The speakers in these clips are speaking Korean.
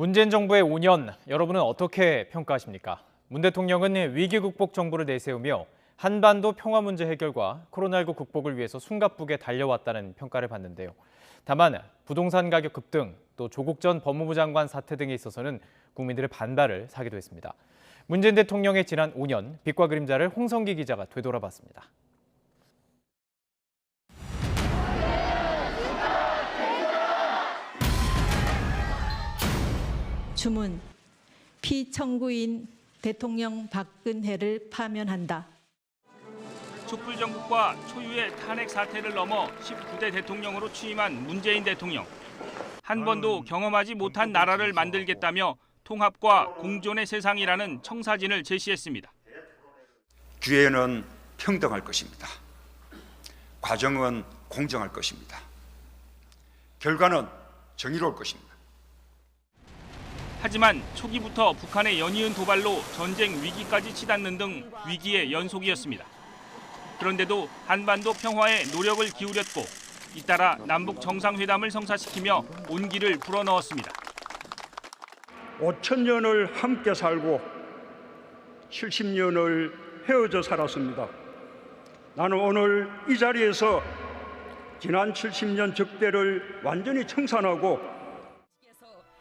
문재인 정부의 5년, 여러분은 어떻게 평가하십니까? 문 대통령은 위기 극복 정부를 내세우며 한반도 평화 문제 해결과 코로나19 극복을 위해서 숨가쁘게 달려왔다는 평가를 받는데요. 다만 부동산 가격 급등, 또 조국 전 법무부 장관 사태 등에 있어서는 국민들의 반발을 사기도 했습니다. 문재인 대통령의 지난 5년, 빛과 그림자를 홍성기 기자가 되돌아봤습니다. 주문, 피청구인 대통령 박근혜를 파면한다. 촛불정국과 초유의 탄핵 사태를 넘어 19대 대통령으로 취임한 문재인 대통령. 한 번도 경험하지 못한 나라를 만들겠다며 통합과 공존의 세상이라는 청사진을 제시했습니다. 기회는 평등할 것입니다. 과정은 공정할 것입니다. 결과는 정의로울 것입니다. 하지만 초기부터 북한의 연이은 도발로 전쟁 위기까지 치닫는 등 위기의 연속이었습니다. 그런데도 한반도 평화에 노력을 기울였고 잇따라 남북 정상회담을 성사시키며 온기를 불어넣었습니다. 5,000년을 함께 살고 70년을 헤어져 살았습니다. 나는 오늘 이 자리에서 지난 70년 적대를 완전히 청산하고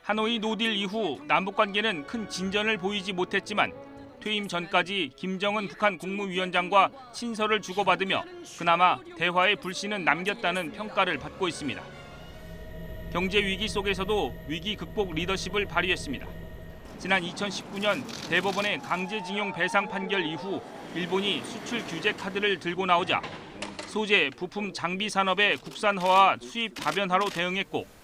하노이 노딜 이후 남북 관계는 큰 진전을 보이지 못했지만 퇴임 전까지 김정은 북한 국무위원장과 친서를 주고받으며 그나마 대화의 불씨는 남겼다는 평가를 받고 있습니다. 경제 위기 속에서도 위기 극복 리더십을 발휘했습니다. 지난 2019년 대법원의 강제징용 배상 판결 이후 일본이 수출 규제 카드를 들고 나오자 소재, 부품, 장비 산업의 국산화와 수입 다변화로 대응했고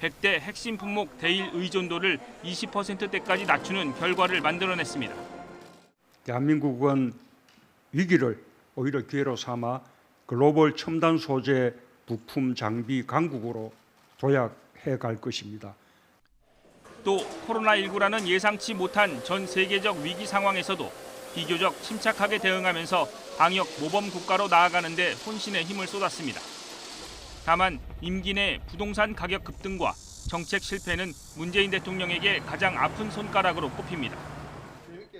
100대 핵심 품목 대일 의존도를 20%대까지 낮추는 결과를 만들어냈습니다. 대한민국은 위기를 오히려 기회로 삼아 글로벌 첨단 소재, 부품, 장비 강국으로 도약해 갈 것입니다. 또 코로나19라는 예상치 못한 전 세계적 위기 상황에서도 비교적 침착하게 대응하면서 방역 모범 국가로 나아가는 데 혼신의 힘을 쏟았습니다. 다만 임기 내 부동산 가격 급등과 정책 실패는 문재인 대통령에게 가장 아픈 손가락으로 꼽힙니다.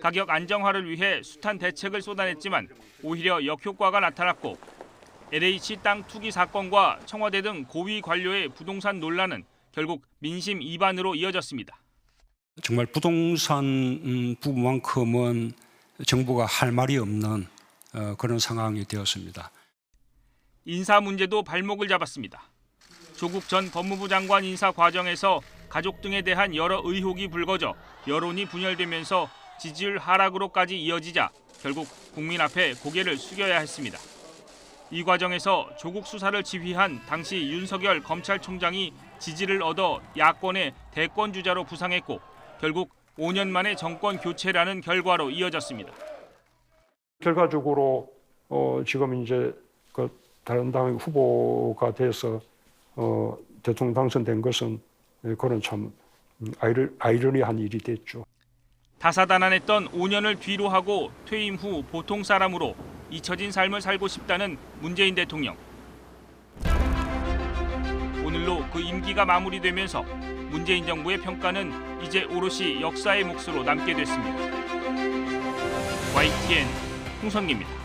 가격 안정화를 위해 숱한 대책을 쏟아냈지만 오히려 역효과가 나타났고 LH 땅 투기 사건과 청와대 등 고위 관료의 부동산 논란은 결국 민심 이반으로 이어졌습니다. 정말 부동산 부분만큼은 정부가 할 말이 없는 그런 상황이 되었습니다. 인사 문제도 발목을 잡았습니다. 조국 전 법무부 장관 인사 과정에서 가족 등에 대한 여러 의혹이 불거져 여론이 분열되면서 지지율 하락으로까지 이어지자 결국 국민 앞에 고개를 숙여야 했습니다. 이 과정에서 조국 수사를 지휘한 당시 윤석열 검찰총장이 지지를 얻어 야권의 대권 주자로 부상했고 결국 5년 만에 정권 교체라는 결과로 이어졌습니다. 결과적으로 지금 이제 다른 당의 후보가 돼서 대통령 당선된 것은 그런 참 아이러니한 일이 됐죠. 다사다난했던 5년을 뒤로 하고 퇴임 후 보통 사람으로 잊혀진 삶을 살고 싶다는 문재인 대통령. 오늘로 그 임기가 마무리되면서 문재인 정부의 평가는 이제 오롯이 역사의 몫으로 남게 됐습니다. YTN 홍성기입니다.